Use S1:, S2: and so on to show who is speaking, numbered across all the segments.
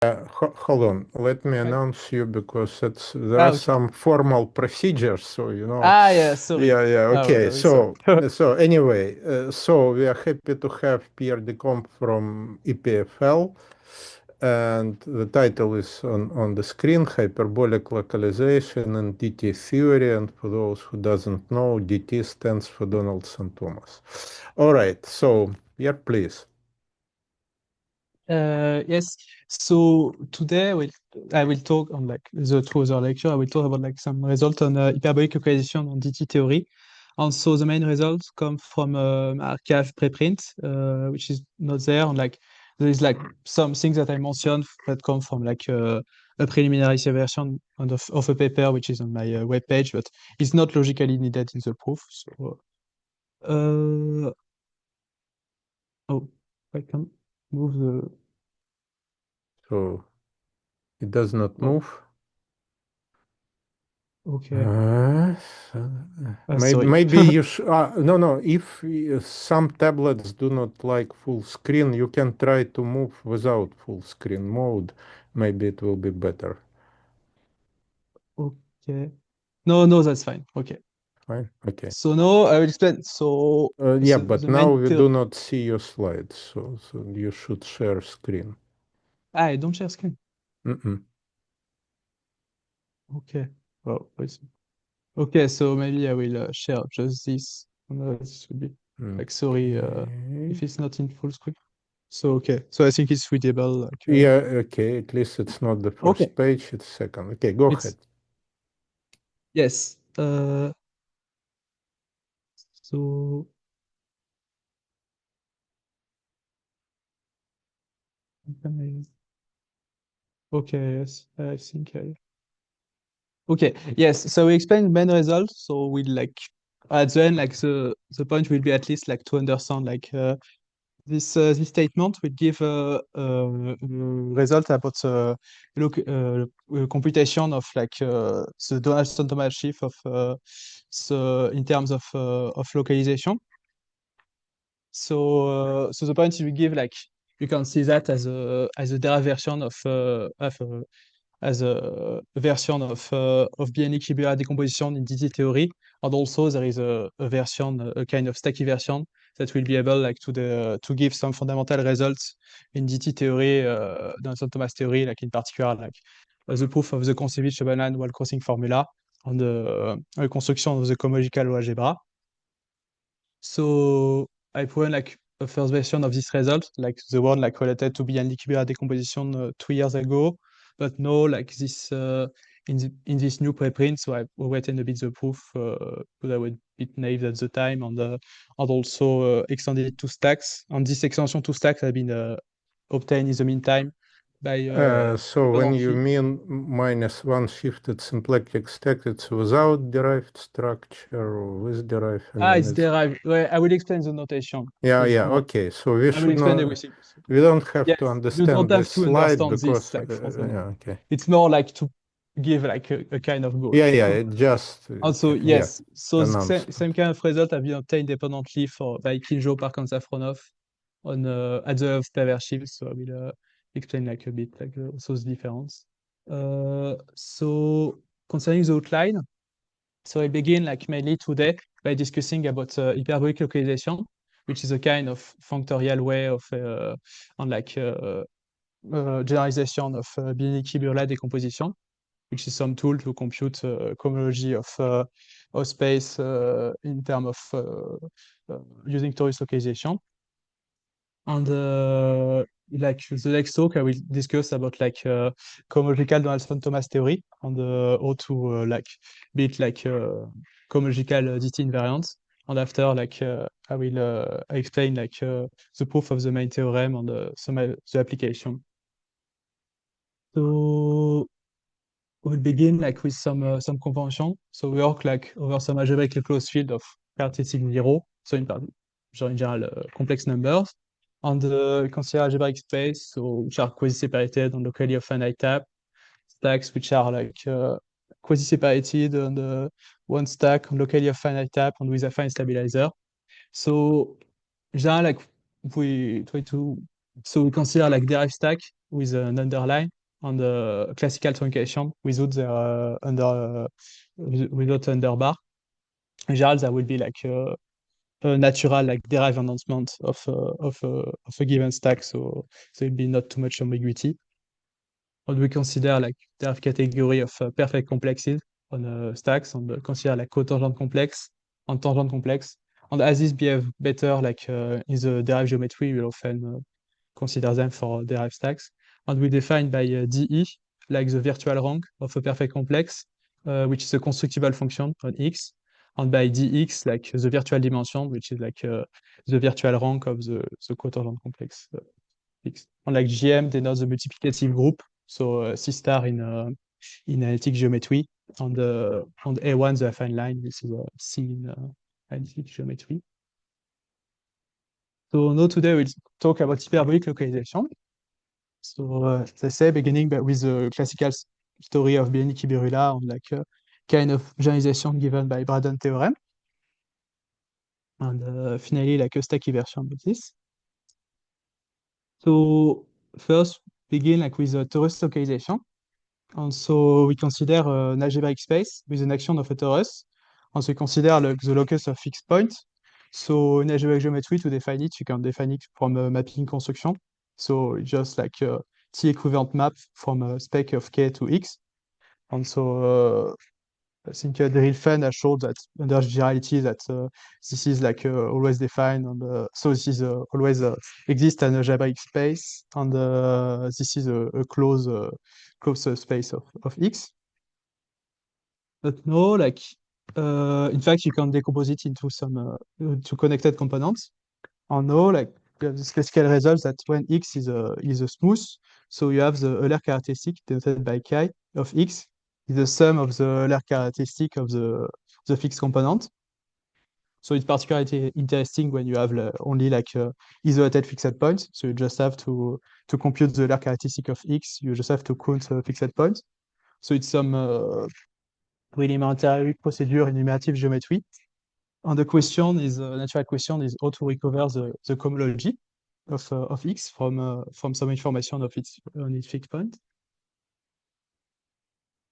S1: Hold on. Let me
S2: Right.
S1: announce you because there are
S2: Okay.
S1: some formal procedures. So
S2: Yeah, sorry.
S1: yeah.
S2: Oh,
S1: Okay.
S2: very sorry.
S1: So anyway, so we are happy to have Pierre Decomp from EPFL, and the title is on the screen: Hyperbolic Localization and DT Theory. And for those who doesn't know, DT stands for Donaldson Thomas. All right. So Pierre, please.
S2: Yes. So today I will talk on like the two other lecture. I will talk about like some result on hyperbolic localization on DT theory. And so the main results come from archive preprint, which is not there. And like there is like some things that I mentioned that come from like a preliminary version of a paper which is on my web page, but it's not logically needed in the proof. So oh, I can move the.
S1: So it does not
S2: Oh,
S1: move.
S2: okay.
S1: Uh, maybe
S2: Sorry.
S1: you no, if some tablets do not like full screen, you can try to move without full screen mode. Maybe it will be better.
S2: Okay. No, no, that's fine. Okay.
S1: Fine. Okay.
S2: So now I will explain. So
S1: Yeah, but
S2: the
S1: now
S2: main
S1: we
S2: theory.
S1: do not see your slides, so you should share screen.
S2: Ah, I don't share screen.
S1: Mm-mm.
S2: Okay. Well, okay. So maybe I will share just this. This would be like sorry
S1: Okay.
S2: if it's not in full screen. So okay. So I think it's readable. Like
S1: Yeah, okay. At least it's not the
S2: okay.
S1: first page, it's second. Okay, go ahead.
S2: It's yes. So okay. Yes. I think I. Okay, yes. So we explain main results. So we like at the end, like the point will be at least like to understand like this statement will give result about computation of like the Donaldson Thomas shift of so in terms of localization. So the point we give like you can see that as a derived version of as a version of BNE Kibera decomposition in DT theory, and also there is a version, a kind of stacky version that will be able like to give some fundamental results in DT theory, dans St. Thomas theory, like in particular like the proof of the Koncevich-Banane wall crossing formula and the construction of the cohomological algebra. So I put like a first version of this result, like the one like related to BNE Kibera decomposition 2 years ago, but no, like this in this new preprint. So I waited a bit the proof because I was a bit naive at the time, and also extended it to stacks. And this extension to stacks has been obtained in the meantime by
S1: So when you
S2: independently.
S1: mean minus one shifted symplectic stack, it's without derived structure or with derived? I
S2: Ah,
S1: mean,
S2: it's
S1: it's
S2: derived. Well, I will explain the notation.
S1: yeah,
S2: It's
S1: yeah.
S2: more.
S1: Okay, so we
S2: I will
S1: should
S2: explain
S1: not,
S2: everything.
S1: we don't have to
S2: Yes, you
S1: understand
S2: don't have
S1: this
S2: to
S1: slide
S2: understand this
S1: because
S2: like for the
S1: yeah, okay,
S2: it's more like to give like a kind of goal.
S1: yeah, yeah. It just
S2: Also,
S1: yeah,
S2: yes, so the same
S1: announcement.
S2: kind of result have been obtained independently for by Kinjo, Park, and Safronov on at the pair shift. So I will explain like a bit like those difference. So concerning the outline, so I begin like mainly today by discussing about hyperbolic localization, which is a kind of functorial way of on like generalization of Binicky-Burla decomposition, which is some tool to compute cohomology of space in terms of using torus localization. And like the next talk, I will discuss about like cohomological Donaldson Thomas theory and how to like build like cohomological DT invariants. And after, like I will explain like the proof of the main theorem and the application. So we'll begin like with some convention. So we work like over some algebraic closed field of characteristic zero. So in general complex numbers. And consider algebraic space, so which are quasi-separated and locally of finite type. Stacks which are like quasi-separated and one stack and locally of finite type and with affine stabilizer. So in general, like we try to so we consider like derived stack with an underline on the classical truncation without the without underbar. In general, that will be like a natural like derived announcement of a given stack, so there will be not too much ambiguity. And we consider like derived category of perfect complexes on stacks, and consider like cotangent complex and tangent complex. And as these behave better like in the derived geometry, we'll often consider them for derived stacks. And we define by dE like the virtual rank of a perfect complex, which is a constructible function on X, and by dx like the virtual dimension, which is like the virtual rank of the cotangent complex X. And like GM denotes the multiplicative group, so C star in analytic geometry, and A1 the affine line, this is C in analytic geometry. So now today we'll talk about hyperbolic localization. So as I say, beginning with the classical story of Bienicki-Berula on like kind of generalization given by Braddon theorem, and finally like a stacky version of this. So first begin like with a torus localization. And so we consider an algebraic space with an action of a torus. And so we consider the locus of fixed point. So in algebraic geometry, to define it, you can define it from a mapping construction. So just like a T equivalent map from a spec of K to X. And so I think Drilfen has showed that under generality that this is like always defined, and so this is always exists in a algebraic space, and this is a closed space of X. But no, like in fact, you can decompose it into some two connected components. And no, like you have this classical result that when X is a smooth, so you have the Euler characteristic denoted by chi of X is the sum of the Euler characteristic of the fixed component. So it's particularly interesting when you have only like isolated fixed points. So you just have to compute the Euler characteristic of X. You just have to count fixed points. So it's some rudimentary procedure in numerative geometry. And the question is, natural question is how to recover the cohomology of X from some information of its on its fixed point.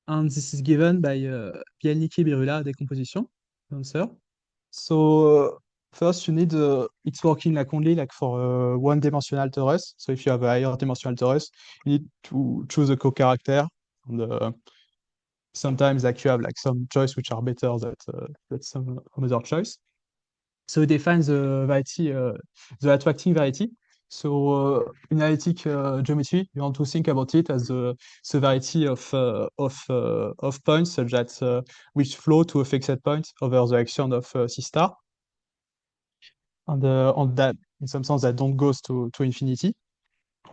S2: And this is given by Bienicki-Berula decomposition answer. So first you need it's working like only like for a one-dimensional torus. So if you have a higher dimensional torus, you need to choose a co-character. And sometimes like you have like some choice which are better than some other choice. So it defines the variety, the attracting variety. So in analytic geometry, you want to think about it as the variety of points such that which flow to a fixed point over the action of C star, and on that in some sense that don't goes to infinity.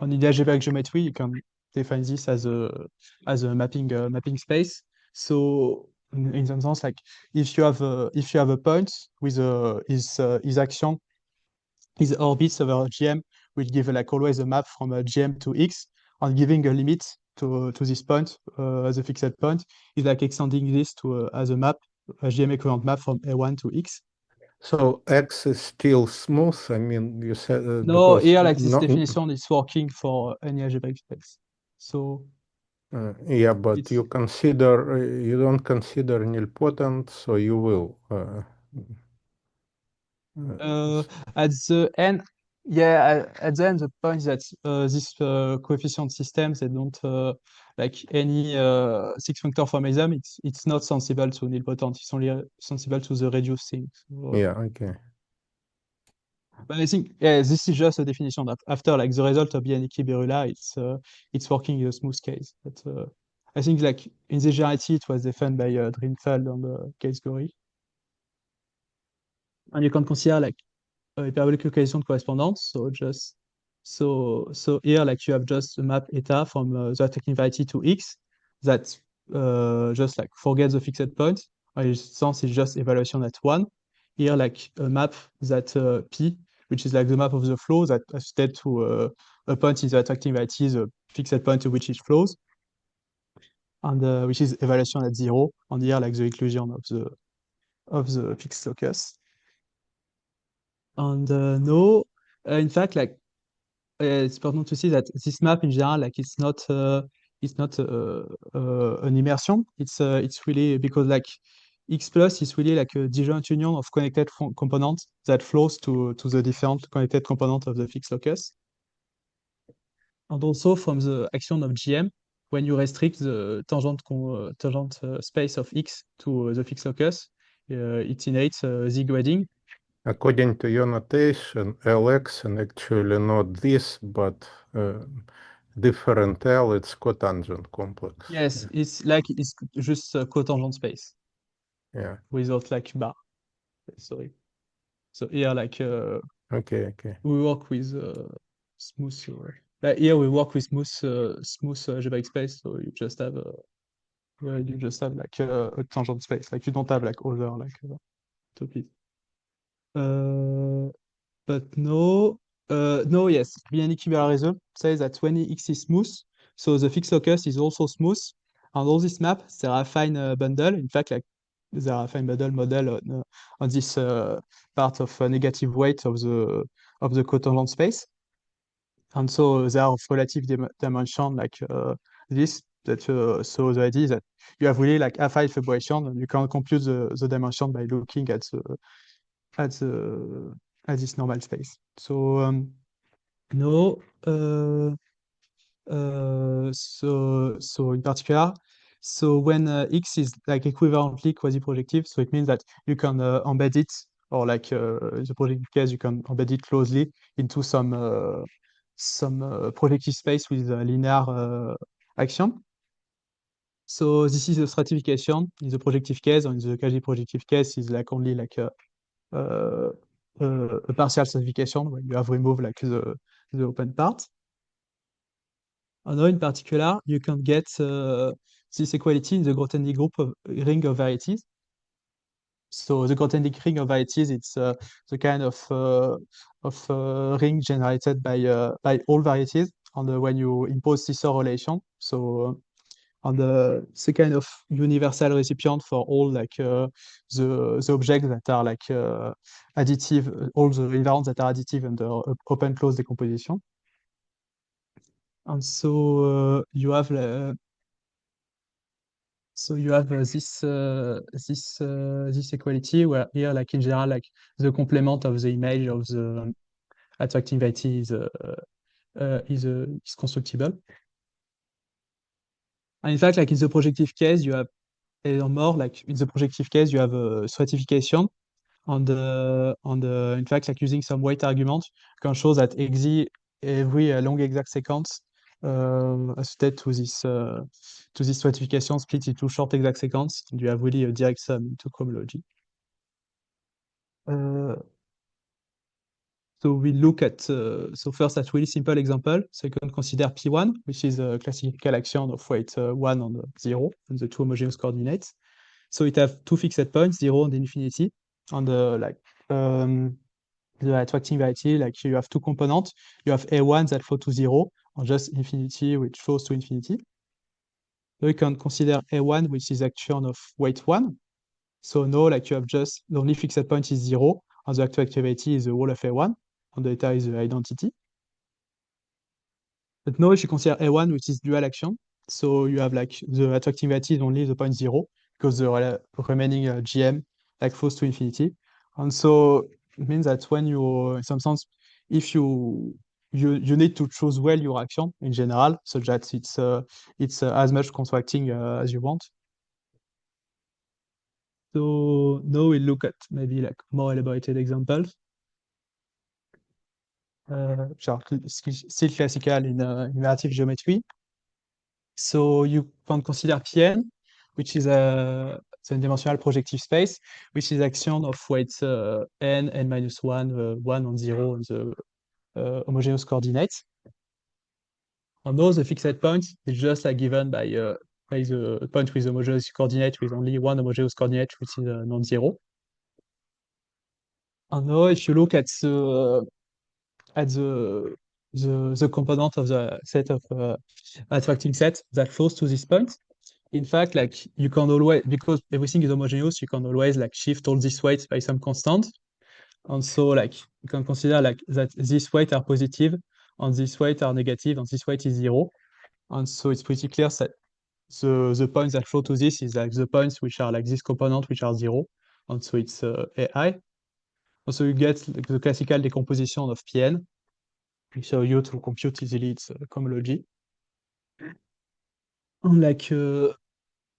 S2: On in algebraic geometry, you can define this as a mapping space. So in some sense, like if you have a point with his action, his orbits over GM will give like always a map from GM to X, and giving a limit to this point as a fixed point is like extending this to as a map, a GM equivalent map from A1 to X.
S1: So X is still smooth. I mean, you said
S2: No,
S1: because
S2: here like this
S1: no,
S2: definition is working for any algebraic space. So
S1: yeah, but
S2: it's
S1: you you don't consider nilpotent, so you will.
S2: Uh, at the end, yeah, at the end, the point is that this coefficient systems, they don't like any six functor formalism. It's not sensible to nilpotent. It's only sensible to the reduced thing. So,
S1: Yeah, okay.
S2: but I think yeah, this is just a definition that after like the result of Bienicki-Berula, it's working in a smooth case. But I think like in the generality, it was defined by Drinfeld and Case-Gorey. And you can consider like hyperbolic localization de correspondence. So here like you have just a map eta from the attacking variety to X that just like forget the fixed point. In sense it's just evaluation at one. Here like a map that P, which is like the map of the flow that associated to a point in the attracting variety, the fixed point to which it flows, and which is evaluation at zero. And here like the inclusion of the fixed locus. And no, in fact, like it's important to see that this map in general, like it's not an immersion. It's really because like X plus is really like a disjoint union of connected components that flows to the different connected components of the fixed locus. And also from the action of GM, when you restrict the tangent space of X to the fixed locus, it inherits Zig wedding.
S1: According to your notation, Lx and actually not this, but different L, it's cotangent complex.
S2: Yes, it's like it's just a cotangent space
S1: Yeah.
S2: without like bar. Sorry. So here, like
S1: Okay. Okay.
S2: we work with smooth. Like here we work with smooth algebraic space. So you just have like a tangent space. Like you don't have like other like topics. Uh, but no, no, yes. Bionic cubical result says that when X is smooth, so the fixed locus is also smooth. And all this map, there are fine bundle. In fact, like there are fine bundle model on this part of negative weight of the cotangent space. And so they are of relative dimension like this. That so the idea is that you have really like affine fibration, and you can compute the dimension by looking at the at this normal space. So no, so in particular, so when X is like equivalently quasi-projective, so it means that you can embed it, or like the projective case, you can embed it closely into some projective space with a linear action. So this is the stratification in the projective case, or in the quasi-projective case is like only like uh, a partial stratification when you have removed like the open part. And now in particular, you can get this equality in the Grothendieck group of ring of varieties. So the Grothendieck ring of varieties, it's the kind of ring generated by all varieties. And when you impose this relation, so on the kind of universal recipient for all like the objects that are like additive, all the invariants that are additive under open close decomposition. And so you have this equality where here like in general like the complement of the image of the attracting variety is constructible. And in fact, like in the projective case, you have more like in the projective case, you have a stratification in fact, like using some weight argument, you can show that every long exact sequence associated to this stratification split into short exact sequence. You have really a direct sum into cohomology. So we look at so first at really simple example. So you can consider P1, which is a classical action of weight 1 and 0 on the two homogeneous coordinates. So it have two fixed points, 0 and infinity, on the like the attracting variety, like you have two components. You have A1 that flow to 0, or just infinity, which flows to infinity. So you can consider A1, which is action of weight 1. So now, like you have just the only fixed point is 0, and the attractive variety is the whole of A1, and the eta is the identity. But now, if you consider A1, which is dual action, so you have like the attracting variety is only the point 0, because the remaining GM like flows to infinity. And so it means that when you, in some sense, if you need to choose well your action in general, so that it's as much constructing as you want. So now we look at maybe like more elaborated examples. Still classical in relative geometry. So you can consider Pn, which is a dimensional projective space, which is action of weights n, n-1, 1 and 0 on the homogeneous coordinates. And those the fixed points is just like given by the point with homogeneous coordinate with only one homogeneous coordinate, which is non-zero. And now if you look at the component of the set of attracting set that flows to this point. In fact, like you can always, because everything is homogeneous, you can always like shift all these weights by some constant. And so like you can consider like that these weights are positive and this weight are negative, and this weight is 0. And so it's pretty clear that the points that flow to this is like the points which are like this component which are 0. And so it's AI. Also, you get the classical decomposition of Pn. So you to compute easily its cohomology. And like the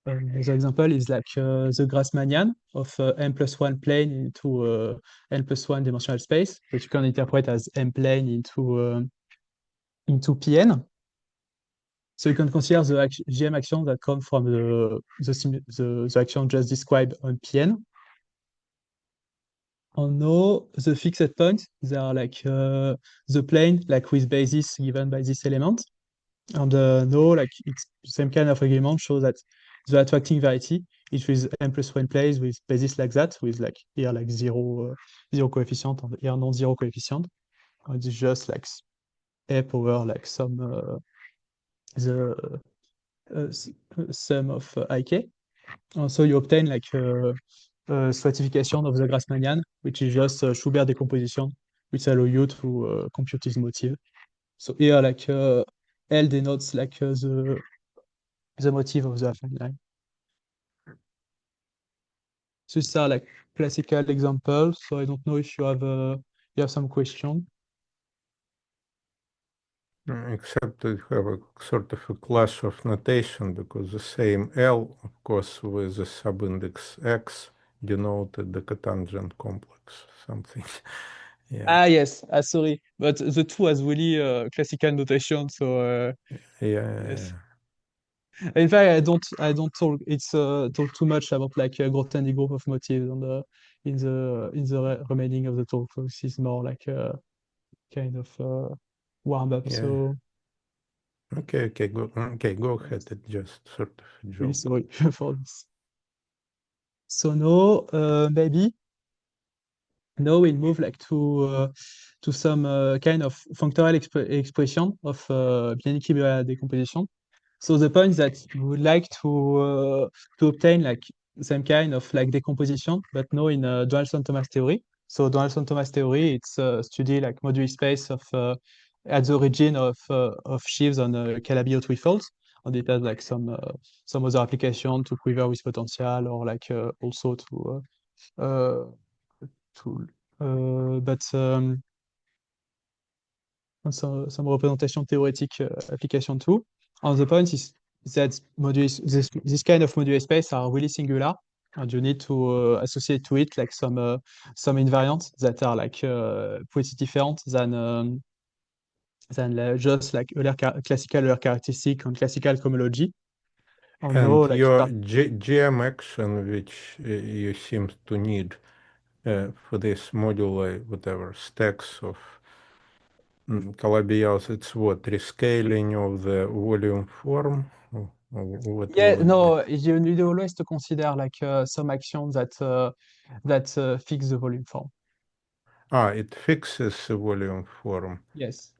S2: example is like the Grassmannian of m+1 plane into n+1 dimensional space, which you can interpret as m plane into Pn. So you can consider the GM action that come from the action just described on Pn. And now the fixed points, they are like the plane like with basis given by this element. And now like it's the same kind of agreement shows that the attracting variety is with m+1 place with basis like that, with like here like zero coefficient and here non-zero coefficient. And it's just like a power like some the sum of ik. And so you obtain like stratification of the Grassmannian, which is just Schubert decomposition, which allow you to compute this motive. So here like L denotes like the motive of the affine line. So these are like classical examples. So I don't know if you have some question.
S1: Except to have a sort of a clash of notation, because the same L, of course, with the subindex X denoted the cotangent complex, something. Yeah.
S2: Ah yes, sorry, but the two has really classical notation. So
S1: Yeah.
S2: yes. In fact, I don't talk. It's talk too much about like a Grothendieck group of motives on in the remaining of the talk. So this is more like a kind of warm up.
S1: Yeah.
S2: So
S1: Okay, go ahead. It's just sort of a
S2: really
S1: joke.
S2: sorry for this. So now maybe now we'll move like to some kind of functorial expression of Bianchi-Beria decomposition. So the point that we would like to obtain like some kind of like decomposition, but now in Donaldson-Thomas theory. So Donaldson-Thomas theory, it's study like moduli space of at the origin of sheaves on Calabi twifolds, and it has like some other application to quiver with potential or like also uh, to but some representation theoretic application too. And the point is that this kind of moduli space are really singular, and you need to associate to it like some invariants that are like pretty different than just like classical Euler characteristic and classical cohomology. And
S1: And
S2: no, like
S1: your GM action, which you seem to need for this moduli, whatever, stacks of Calabi-Yau, it's what, rescaling of the volume form? Or what
S2: yeah,
S1: will it be?
S2: no, you need always to consider like some actions that fix the volume form.
S1: It fixes the volume form.
S2: Yes.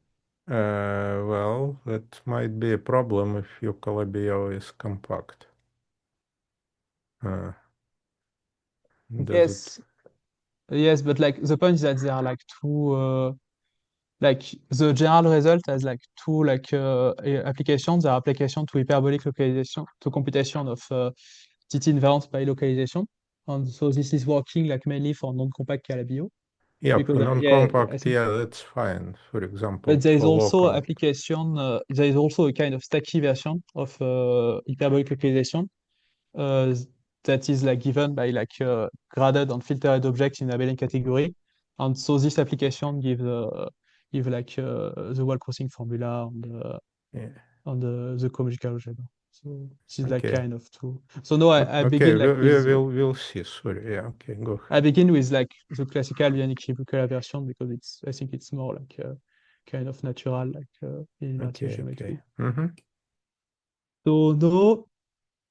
S1: Well, that might be a problem if your Calabi-Yau is compact. Does it?
S2: Yes. Yes, but like the point is that there are like two like the general result has like two like applications. There are applications to hyperbolic localization to computation of TT invariant by localization. And so this is working like mainly for non-compact Calabi-Yau.
S1: Yeah,
S2: Because
S1: for
S2: yeah, I
S1: non-compact,
S2: think,
S1: yeah, that's fine. For
S2: but
S1: example,
S2: there is
S1: for
S2: also
S1: local.
S2: application. There is also a kind of stacky version of hyperbolic localization uh, that is like given by like graded and filtered objects in abelian category. And so this application give like the wall crossing formula
S1: Yeah.
S2: on the cohomological algebra. So this is like
S1: Okay.
S2: kind of two. So now I
S1: Okay,
S2: begin like with
S1: we'll see. Sorry. Yeah. Okay, go
S2: I
S1: ahead.
S2: begin with like the classical Yannick-Shibukala version because I think it's more like kind of natural like in native
S1: Okay.
S2: geometry.
S1: Mm-hmm.
S2: So no,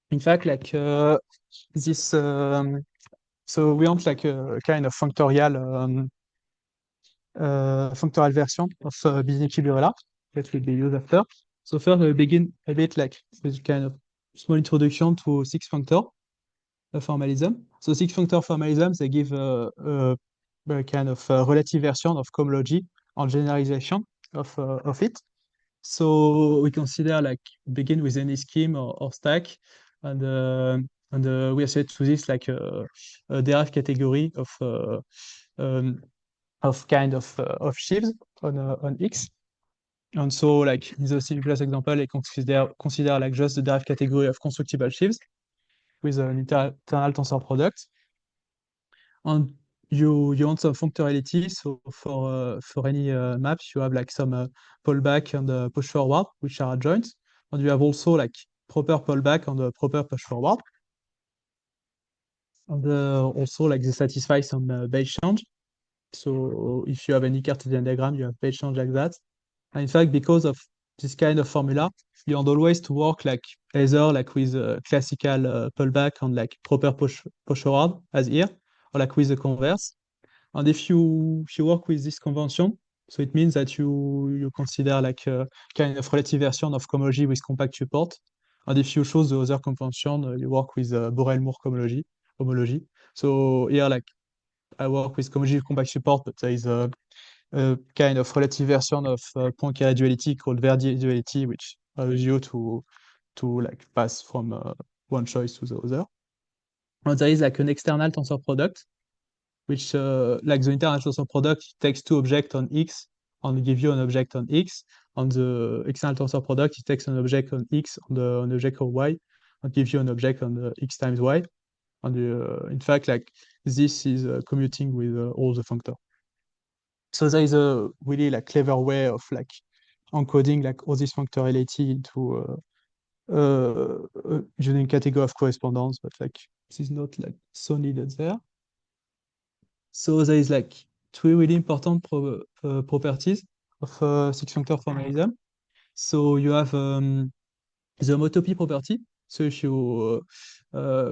S2: in fact like this so we want like a kind of functorial version of Bianchi-Burela that will be used after. So first we begin a bit like with kind of small introduction to six-functor formalism. So six-functor formalism, they give a kind of relative version of cohomology and generalization of it. So we consider like begin with any scheme or stack, and we associate to this like a derived category um, of kind of sheaves on X. And so like in the simplest example, I consider like just the derived category of constructible sheaves with an internal tensor product. And you want some functoriality. So for any maps, you have like some pullback and push forward, which are adjoint. And you have also like proper pullback and proper push forward. And also like they satisfy some base change. So if you have any Cartesian diagram, you have base change like that. And in fact, because of this kind of formula, you want always to work like either like with a classical pullback and like proper push forward as here, or like with the converse. And if you work with this convention, so it means that you consider like a kind of relative version of cohomology with compact support. And if you choose the other convention, you work with Borel-Moore homology. So here, like I work with cohomology with compact support, but there is a kind of relative version of Poincare duality called Verdier duality, which allows you to like pass from one choice to the other. And there is like an external tensor product which like the internal tensor product takes two objects on X and give you an object on X. On the external tensor product, it takes an object on X and an object on Y and gives you an object on X times Y. And in fact, like this is commuting with all the functor. So there is a really like clever way of like encoding like all this functoriality into using category of correspondence, but like this is not like so needed there. So there is like three really important properties of six-functor formalism. So you have the homotopy property. So if you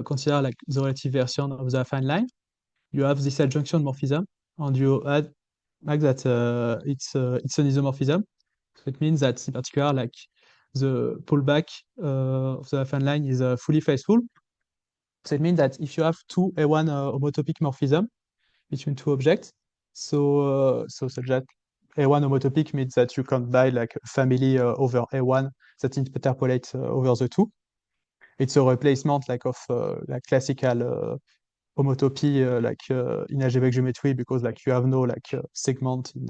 S2: consider like the relative version of the affine line, you have this adjunction morphism, and you add like that it's an isomorphism. So it means that in particular, like the pullback of the affine line is fully faithful. So it means that if you have two A1 homotopic morphism between two objects, so such that A1 homotopic means that you can buy like a family over A1 that interpolates over the two. It's a replacement like of like classical homotopy like in algebraic geometry because like you have no like segment in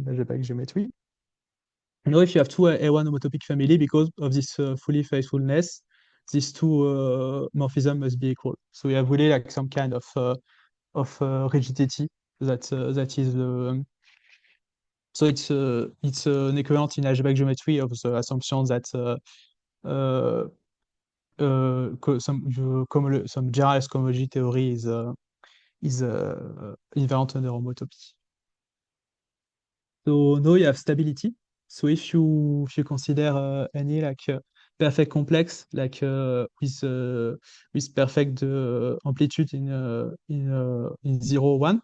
S2: algebraic geometry. Now, if you have two A1 homotopic family, because of this fully faithfulness, these two morphisms must be equal. So we have really like some kind of rigidity that is so it's an equivalent in algebraic geometry of the assumption that some generalized cohomology theory is invariant under homotopy. So now you have stability. So if you consider any like perfect complex like with perfect amplitude in 0, 1,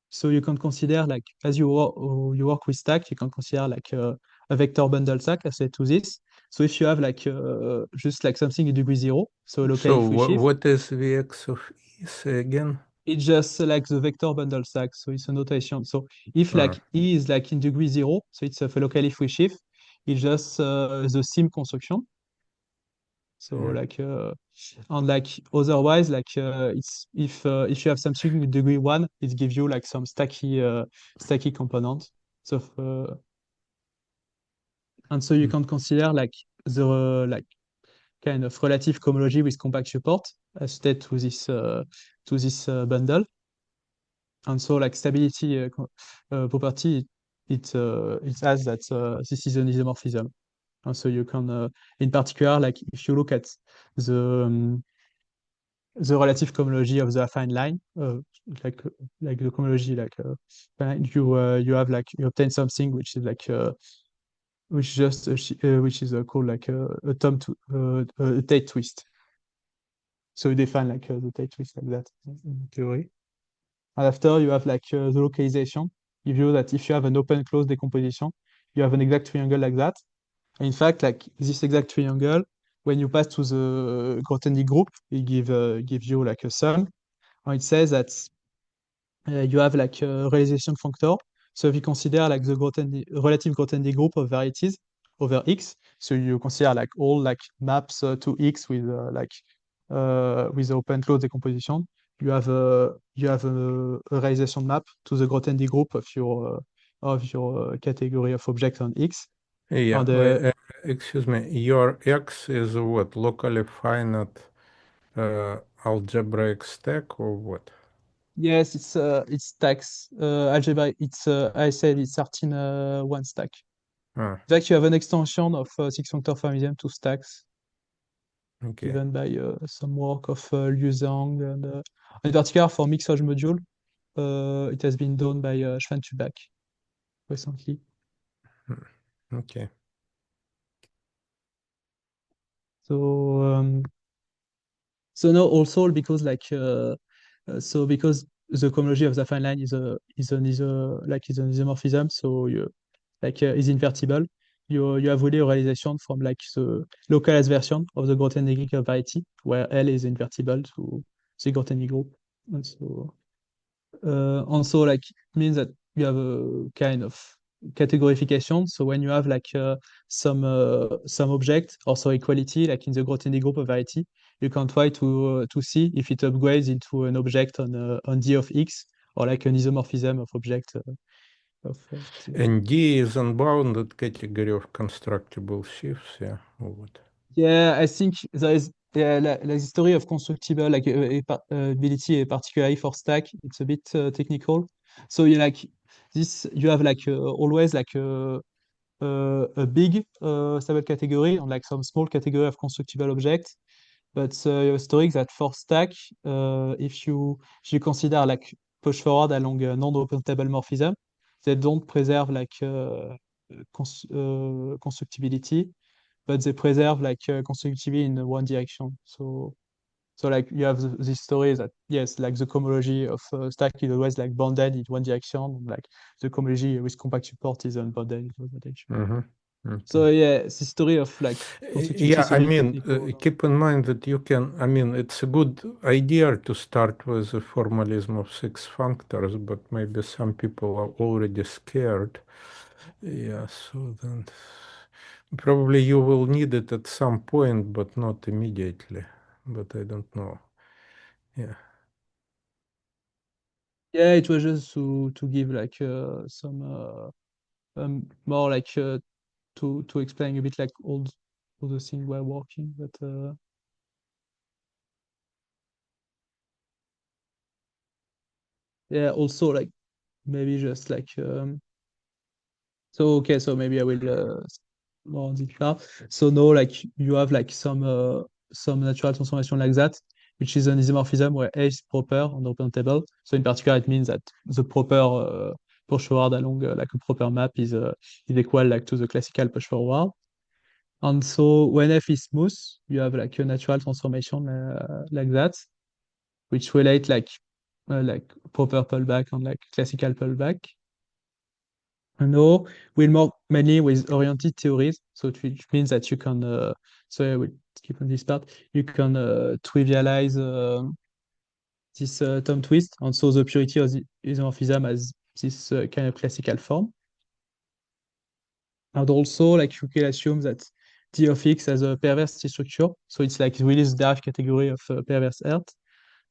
S2: so you can consider like as you work with stack, you can consider like a vector bundle stack as to this. So if you have like just like something in degree 0, so locally
S1: So
S2: free shift,
S1: what is Vx of E? Say again?
S2: it's just like the vector bundle stack. So it's a notation. So if
S1: Ah,
S2: like E is like in degree 0, so it's a locally free shift, it's just the sim construction. So
S1: yeah.
S2: like and like otherwise like it's if you have something with degree 1, it gives you like some stacky component. So and so you
S1: Mm.
S2: can consider like the like kind of relative cohomology with compact support associated to this bundle. And so like stability property, it has that this is an isomorphism. And so you can in particular like if you look at the um, the relative cohomology of the affine line, like like the cohomology like you have like you obtain something which is like which just which is called like a Tate twist. So you define like the Tate twist like that in theory. And after you have like the localization. You view that if you have an open-close decomposition, you have an exact triangle like that. And in fact, like this exact triangle, when you pass to the Grothendieck group, it gives you like a sum. And it says that you have like a realization functor So if you consider like the Grothendieck, relative Grothendieck group of varieties over X, so you consider like all like maps to X with open close decomposition. You have a realization map to the Grothendieck group of your category of objects on X.
S1: Yeah,
S2: And
S1: excuse me, your X is what? Locally finite algebraic stack or what?
S2: yes, it's stacks algebra. It's I said it's 13 one stack.
S1: Ah,
S2: In fact, you have an extension of six-functor formalism to stacks
S1: okay.
S2: given by some work of Liu Zhang, and in particular for mixage module, it has been done by Schwantubach recently.
S1: Hmm, okay.
S2: So no, also because because the cohomology of the affine line is an isomorphism, so is invertible. You have really a realization from like the localized version of the Grothendieck variety, where L is invertible to the Grothendieck group. And so also like means that you have a kind of categorification. So when you have like some object or some equality, like in the Grothendieck group of variety, you can try to see if it upgrades into an object on D of X, or like an isomorphism of object of
S1: And D is unbounded category of constructible sheaves, yeah, or what?
S2: Yeah, I think there is la history of constructible like ability, particularly for stack. It's a bit technical. So you like this, you have like always like a big stable category and like some small category of constructible objects. But you have a story that for stack, if you consider like push forward along a non-open table morphism, they don't preserve like constructibility, but they preserve like constructivity in one direction. So like you have this story that yes, like the cohomology of stack is always like bounded in one direction, like the cohomology with compact support is unbounded in one direction.
S1: Mm-hmm. Okay.
S2: So yeah, this story of like constructivity
S1: Yeah,
S2: is a
S1: I
S2: bit
S1: mean,
S2: technical.
S1: keep in mind that you can, I mean, it's a good idea to start with the formalism of six functors, but maybe some people are already scared. Yeah, so then probably you will need it at some point, but not immediately. But I don't know. Yeah.
S2: Yeah, it was just to give like some more like to explain a bit like all the things we're working, but yeah, also like maybe just like so okay, so maybe I will more on it now. So now like you have like some natural transformation like that, which is an isomorphism where A is proper on the open table. So in particular, it means that the proper push forward along like a proper map is equal like to the classical push forward. And so when F is smooth, you have like a natural transformation like that, which relate like proper pullback and like classical pullback. No, we'll more mainly with oriented theories, so which means that you can, so I will skip on this part, you can trivialize this Tom twist, and so the purity of the isomorphism as this kind of classical form. And also, like you can assume that D of X has a perverse T structure, so it's like really the Dirac category of perverse earth.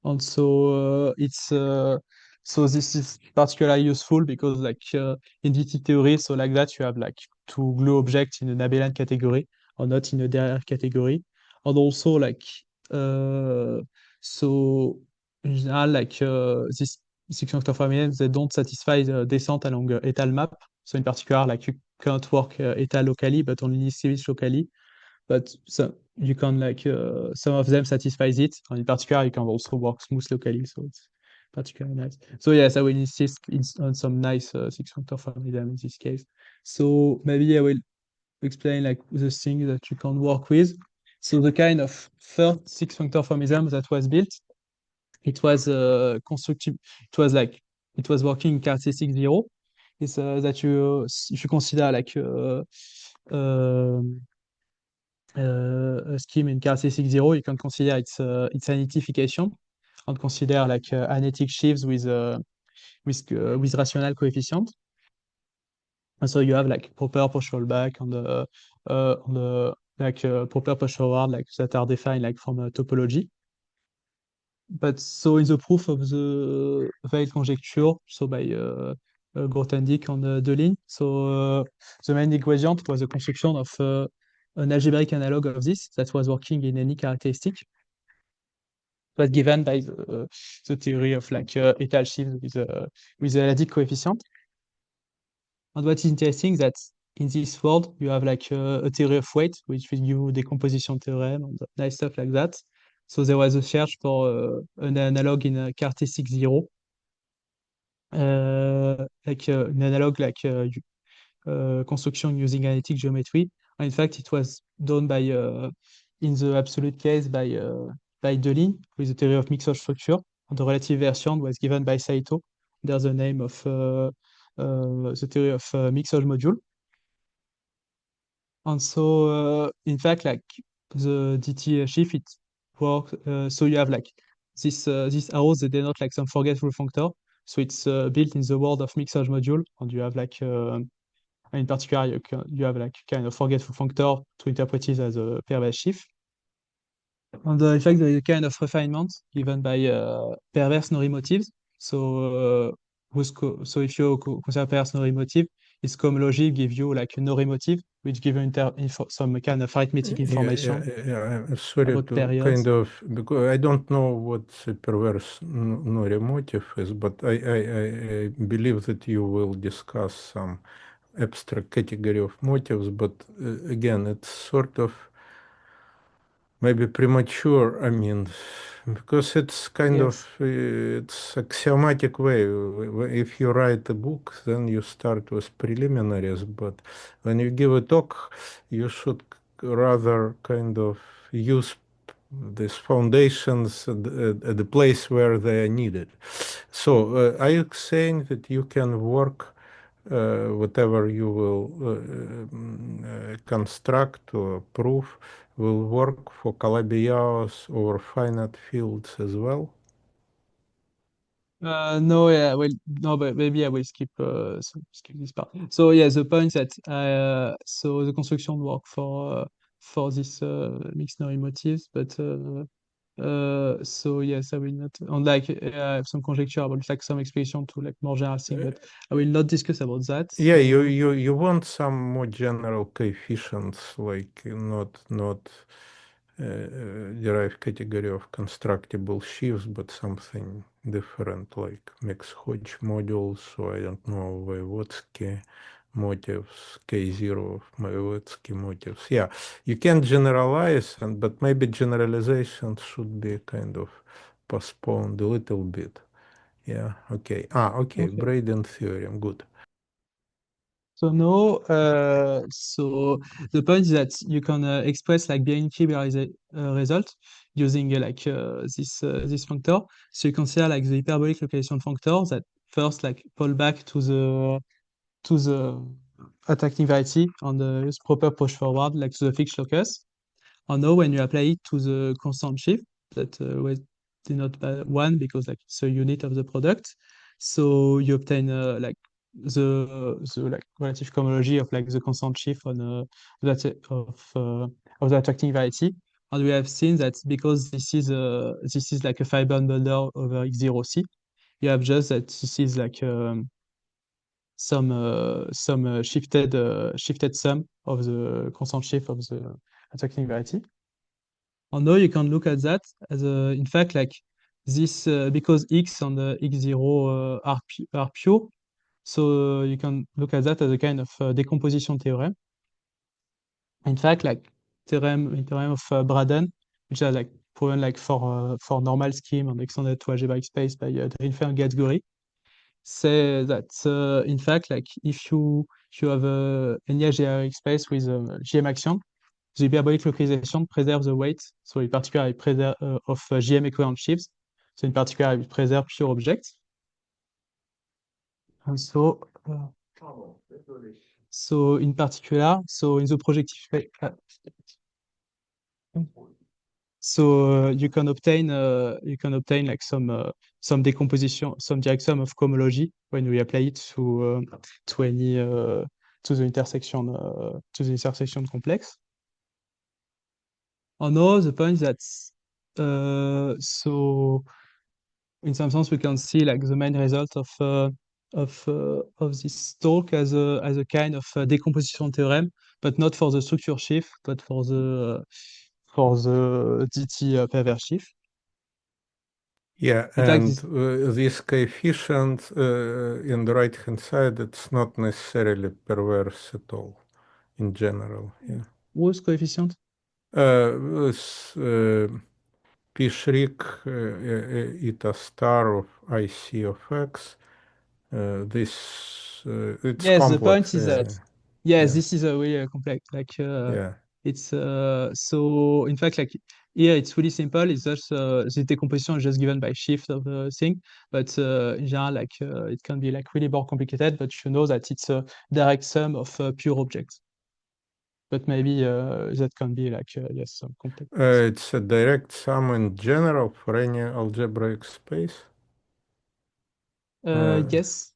S2: And so this is particularly useful because like in DT theory, so like that you have like two glue objects in an abelian category or not in a Dirac category. And also like uh, so in general like this six functor formalism, they don't satisfy the descent along étal map. So in particular like you can't work étal locally but only series locally, but so you can like some of them satisfies it, and in particular you can also work smooth locally, so it's particularly nice. So yes, I will insist on some nice six functor formalism in this case. So maybe I will explain like the things that you can work with. So the kind of first six functor formalism that was built, it was constructive. It was like it was working in characteristic zero. Is that you if you consider like a scheme in characteristic zero, you can consider its analytification and consider like analytic sheaves with rational coefficient. And so you have like proper push rollback on the like proper push forward like that are defined like from a topology. But so in the proof of the veil conjecture, so by Grothendieck on Deligne, so the main ingredient was the construction of an algebraic analog of this that was working in any characteristic. It was given by the theory of like étal shift with the Ladic coefficient. And what is interesting that in this world you have like a theory of weight, which will give you decomposition theorem and nice stuff like that. So there was a search for an analog in characteristic zero, like an analog like construction using analytic geometry. And in fact, it was done by in the absolute case by Deligne with the theory of mixed structure. And the relative version was given by Saito. There's the name of the theory of mixed module. And so, in fact, like the DT shift, it works. So you have like this arrows, they denote like some forgetful functor. So it's built in the world of mixage module, and you have like in particular you have like kind of forgetful functor to interpret it as a pair-based shift. And in fact, there is a kind of refinement given by perverse Nori motives. So, so if you consider perverse Nori motive, its cohomology give you like a Nori motive, which give you some kind of arithmetic information
S1: I'm sorry
S2: about
S1: to kind
S2: periods.
S1: of, because I don't know what the perverse Nori motive is, but I believe that you will discuss some abstract category of motives, but again, it's sort of maybe premature, I mean, because it's kind of
S2: Yes.
S1: it's axiomatic way. If you write a book, then you start with preliminaries, but when you give a talk, you should rather kind of use these foundations at the place where they are needed. So, are you saying that you can work whatever you will construct or prove will work for Calabi-Yau's over finite fields as well?
S2: No, yeah, well, no, but maybe I will skip this part. So yeah, the point that so the construction work for this mixed Nori motifs, but so yes, I will not. And like I have some conjecture about like some explanation to like more general thing, but I will not discuss about that.
S1: Yeah, you,
S2: So
S1: you you want some more general coefficients, like not derived category of constructible sheaves, but something different, like mixed Hodge modules, or I don't know, Voivodsky motives, K0 of Voivodsky motives. Yeah, you can generalize, but maybe generalization should be kind of postponed a little bit. Yeah, okay. Okay,
S2: okay.
S1: Braden theorem, good.
S2: So no, so the point is that you can express like Bianchi result using this functor. So you consider like the hyperbolic localization functor that first like pull back to the attracting variety on the use proper push forward like to the fixed locus. And now when you apply it to the constant shift that was denoted by one because like it's a unit of the product, so you obtain like the like relative cohomology of like the constant shift on that of the attracting variety. And we have seen that because this is like a fiber bundle over X0C, you have just that this is like some shifted sum of the constant shift of the attracting variety. And now you can look at that as in fact like this because X and X0 are pure, so you can look at that as a kind of decomposition theorem. In fact, like theorem of Braden, which are like proven like for normal scheme and extended to algebraic space by Drinfeld and Gatsgouri, say that in fact like if you have any algebraic space with a GM axiom, the hyperbolic localization preserves the weight. So in particular, it preserve of GM equivalent shifts. So in particular, it preserves pure objects. And so in particular, so in the projective space, so you can obtain like some decomposition, some direct sum of cohomology when we apply it to any to the intersection complex. On all the point that so in some sense we can see like the main result of this talk as a kind of decomposition theorem, but not for the structure sheaf, but for the DT perverse sheaf.
S1: Yeah,
S2: In fact,
S1: and this coefficient in the right-hand side, it's not necessarily perverse at all in general. Yeah.
S2: whose coefficient?
S1: This P shriek eta star of IC of X. This it's
S2: Yes, the point
S1: complex.
S2: is that yes,
S1: Yeah,
S2: this is a really complex. Like
S1: yeah.
S2: it's so in fact like here it's really simple. It's just the decomposition is just given by shift of the thing, but in general like it can be like really more complicated. But you know that it's a direct sum of pure objects. But maybe that can be like yes some complex.
S1: It's a direct sum in general for any algebraic space.
S2: Yes.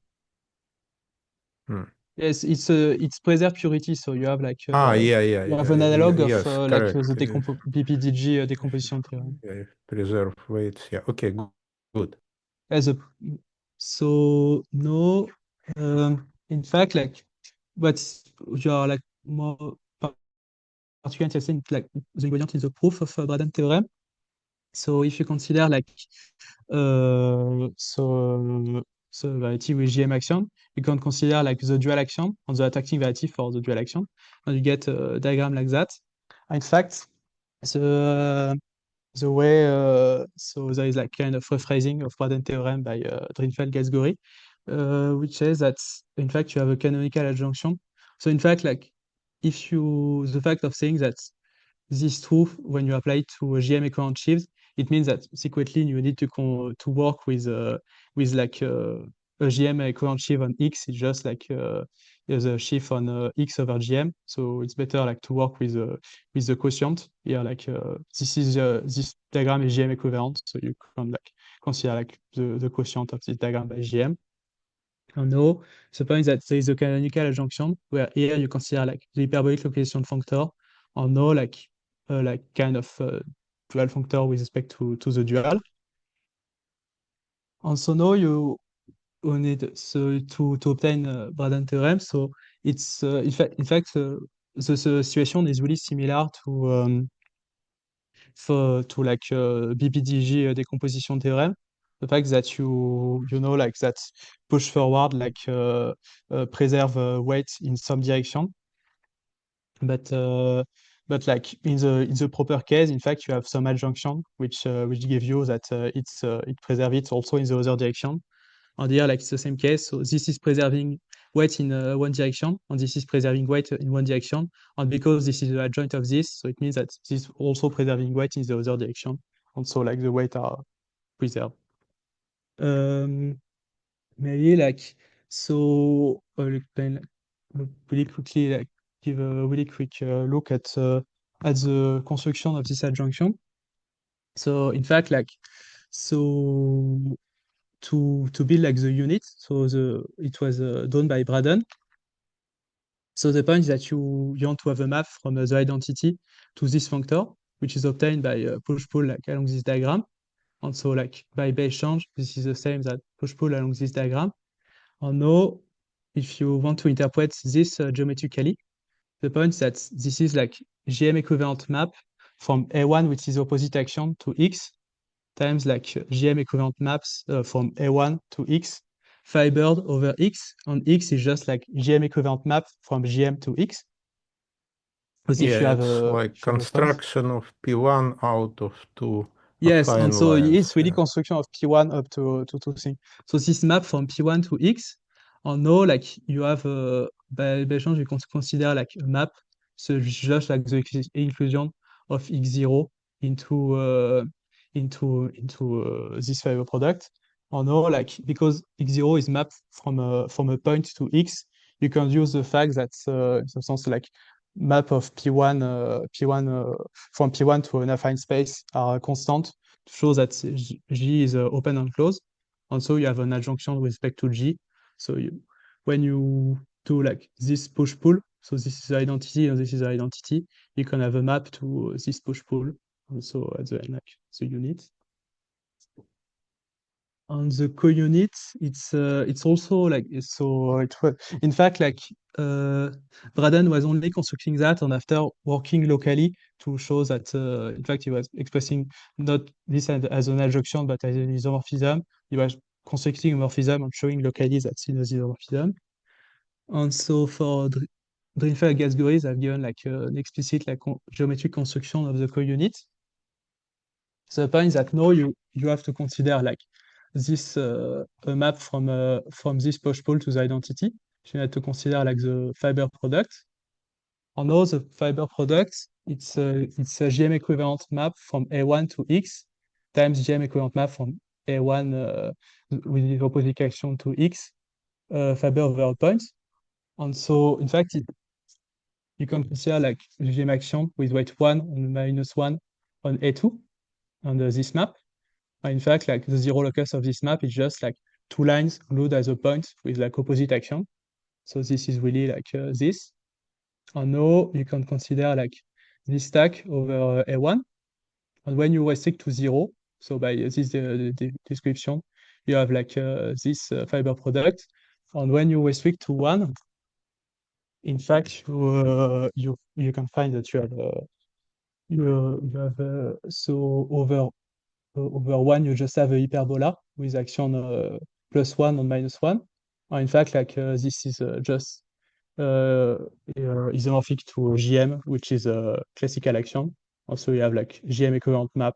S1: Hmm.
S2: Yes, it's preserved purity, so you have like
S1: Yeah,
S2: you have an analog of
S1: yes,
S2: like
S1: correct.
S2: the BPDG decomposition theorem.
S1: Yeah, preserve weights. Yeah, okay, good.
S2: As a so no, in fact, like what's you are like more particularly interested in like the ingredient in the proof of Braden theorem. So if you consider like uh, so so variety with GM action, you can consider like the dual action on the attacking variety for the dual action, and you get a diagram like that. In fact, the the way so there is like kind of rephrasing of Braden theorem by Drinfeld Gasgori, which says that in fact you have a canonical adjunction. So in fact, like if you the fact of saying that this is true when you apply it to GM equivalent sheaves. It means that secretly you need to work with like a GM equivalent sheaf on X. It's just like the sheaf on X over GM. So it's better like to work with the quotient here. Like this diagram is GM equivalent, so you can like consider like the quotient of this diagram by GM. And now, suppose that there is a canonical adjunction where here you consider like the hyperbolic localization functor, or no like kind of dual functor with respect to the dual. And so now you need so to obtain Braden theorem. So it's in fact the situation is really similar to like BPDG decomposition theorem. The fact that you know like that push forward like preserve weight in some direction, but uh, but like in the proper case, in fact, you have some adjunction which give you that it preserve it also in the other direction. And here, like it's the same case. So this is preserving weight in one direction, and this is preserving weight in one direction. And because this is the adjoint of this, so it means that this is also preserving weight in the other direction. And so like the weight are preserved. Um, maybe like so I'll explain really quickly, like give a really quick look at the construction of this adjunction. So in fact, like so to build like the unit. So it was done by Braden. So the point is that you want to have a map from the identity to this functor, which is obtained by push-pull like along this diagram. And so like by base change, this is the same that push-pull along this diagram. And now, if you want to interpret this geometrically, the point is that this is like GM equivalent map from A1, which is opposite action, to X, times like GM equivalent maps from A1 to X, fibered over X, and X is just like GM equivalent map from GM to X. Because
S1: Yeah, it's like
S2: if you have a point.
S1: construction of P1 out of two
S2: Yes, and
S1: affine
S2: so
S1: lines.
S2: it's really
S1: Yeah.
S2: construction of P1 up to two things. So this map from P1 to X, and now like you have by chance you can consider like a map, so just like the inclusion of X0 into this fiber product. And now like because X0 is mapped from a point to X, you can use the fact that in some sense like map of P1 from P1 to an affine space are constant to show that G is open and closed. And so you have an adjunction with respect to G. So when you to like this push-pull. So this is the identity and this is the identity. You can have a map to this push-pull also at the end, like the unit. On the co-unit, it's also like so it was in fact like Braden was only constructing that and after working locally to show that in fact he was expressing not this as an adjunction but as an isomorphism. He was constructing a morphism and showing locally that it's an isomorphism. And so for Drinfeld and Gasguris, I've given like an explicit like geometric construction of the co-unit. So the point is that now you have to consider like this a map from this push pull to the identity. You have to consider like the fiber product. And now the fiber product it's a GM equivalent map from A1 to X times GM equivalent map from A1 with the opposite action to X fiber over all points. And so in fact you can consider like GM action with weight 1 and -1 on A2 on this map. In fact, like the zero locus of this map is just like two lines glued as a point with like opposite action. So this is really like this. And now you can consider like this stack over A1. And when you restrict to 0, so by this description, you have like this fiber product. And when you restrict to 1, in fact, you can find that you have so over 1, you just have a hyperbola with action +1 and -1. In fact, like this is just uh, isomorphic to GM, which is a classical action. Also, you have like GM equivalent map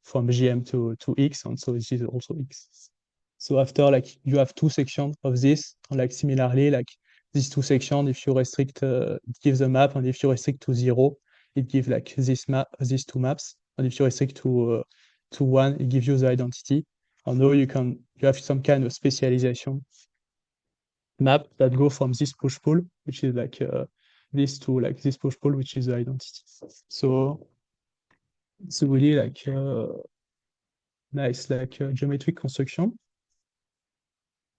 S2: from GM to X, and so this is also X. So after like you have two sections of this, and like similarly, like these two sections, if you restrict, it gives a map, and if you restrict to 0, it gives like this map, these two maps, and if you restrict to 1, it gives you the identity. And now you have some kind of specialization map that go from this push-pull, which is like this to like this push-pull, which is the identity. So it's really like nice like geometric construction.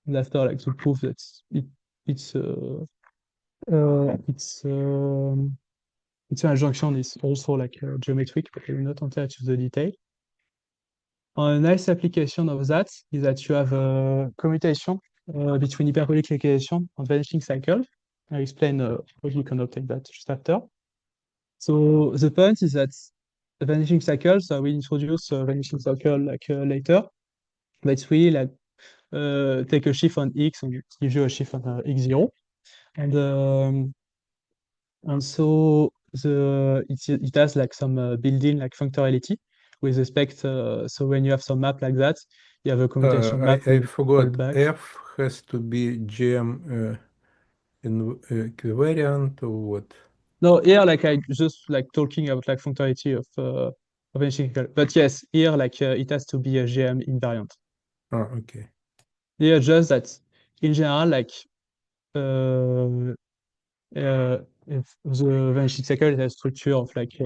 S2: And after like to prove that it's it's an adjunction is also like geometric, but I will not enter into the detail. A nice application of that is that you have a commutation between hyperbolic localization and vanishing cycle. I explain how you can obtain that just after. So the point is that the vanishing cycle, so we introduce a vanishing cycle like later, but it's really like take a shift on X and it gives you a shift on X0. And so it has like some built-in like functoriality with respect. So when you have some map like that, you have a commutation map
S1: I
S2: with
S1: forgot
S2: callback.
S1: F has to be GM equivariant or what?
S2: No, here like I just like talking about like functoriality of vanishing cycle. But yes, here like it has to be a GM invariant.
S1: Oh, okay.
S2: Here just that in general like uh, if the vanishing cycle has a structure of like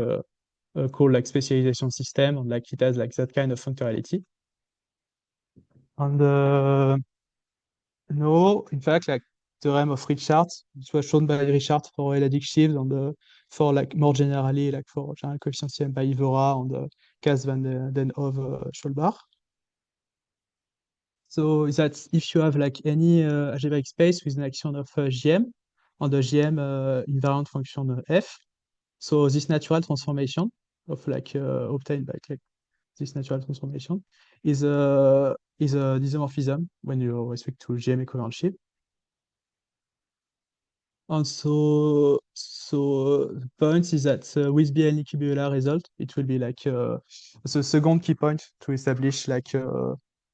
S2: called like specialization system and like it has like that kind of functoriality. And no, in fact, like theorem of Richard, it was shown by Richard for L-adic sheaves and for like more generally, like for general coefficient theorem by Ivora and Cas van den Hove Scholbach. So that if you have like any algebraic space with an action of GM and the GM invariant function f, so this natural transformation of like obtained by like this natural transformation is a isomorphism when you restrict to GM equivalent shape. And so the point is that with BL Nikibuela result, it will be like the second key point to establish like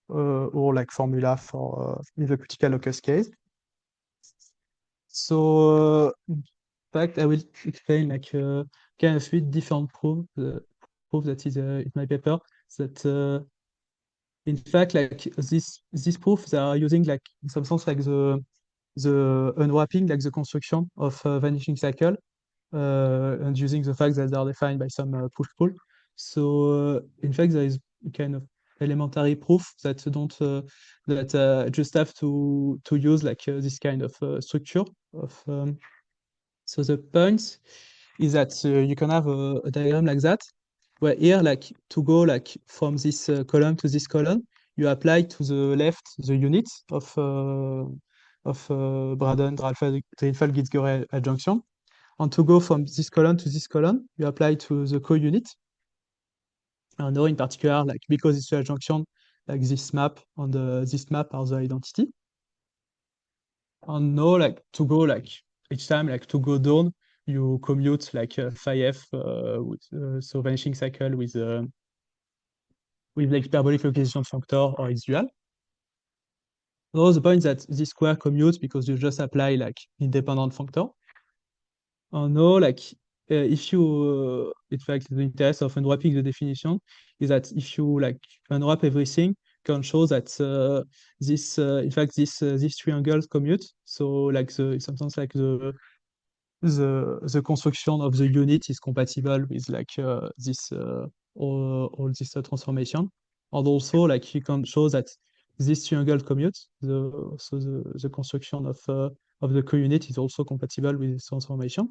S2: or like formula for in the critical locus case. So in fact, I will explain like kind of 3 different proof that is in my paper that in fact like this proof they are using like in some sense like the unwrapping like the construction of vanishing cycle and using the fact that they are defined by some push-pull. So in fact there is kind of elementary proof that don't that just have to use like this kind of structure of so the point is that you can have a diagram like that, where here, like to go like from this column to this column, you apply to the left the unit of Braden, Dreyfus, Gitzgerer adjunction. And to go from this column to this column, you apply to the co-unit. And now in particular, like because it's a adjunction, like this map and this map are the identity. And now like to go like each time like to go down, you commute like phi f with, so vanishing cycle with the hyperbolic localization functor or its dual. Now the point that this square commutes because you just apply like independent functor. And now like if you in fact the interest of unwrapping the definition is that if you like unwrap everything, you can show that this in fact these triangles commute. So like sometimes like the construction of the unit is compatible with like this all this transformation, and also like you can show that this triangle commute, the construction of the co-unit is also compatible with this transformation.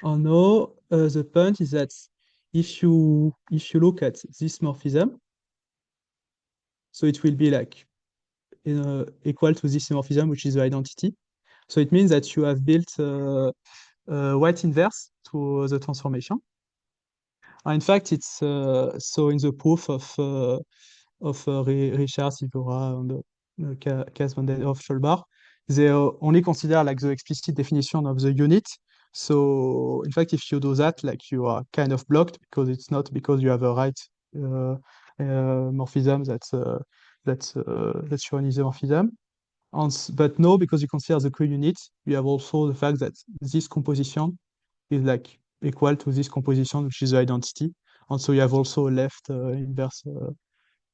S2: And now the point is that if you look at this morphism, so it will be like equal to this morphism, which is the identity. So it means that you have built white inverse to the transformation. In fact, it's so in the proof of Richard, Sivora, and Cas van den Hoff, Scholbar, they only consider like the explicit definition of the unit. So in fact, if you do that, like you are kind of blocked because it's not because you have a right morphism that's your an isomorphism. But no, because you consider the co-unit, you have also the fact that this composition is like equal to this composition, which is the identity. And so you have also a left inverse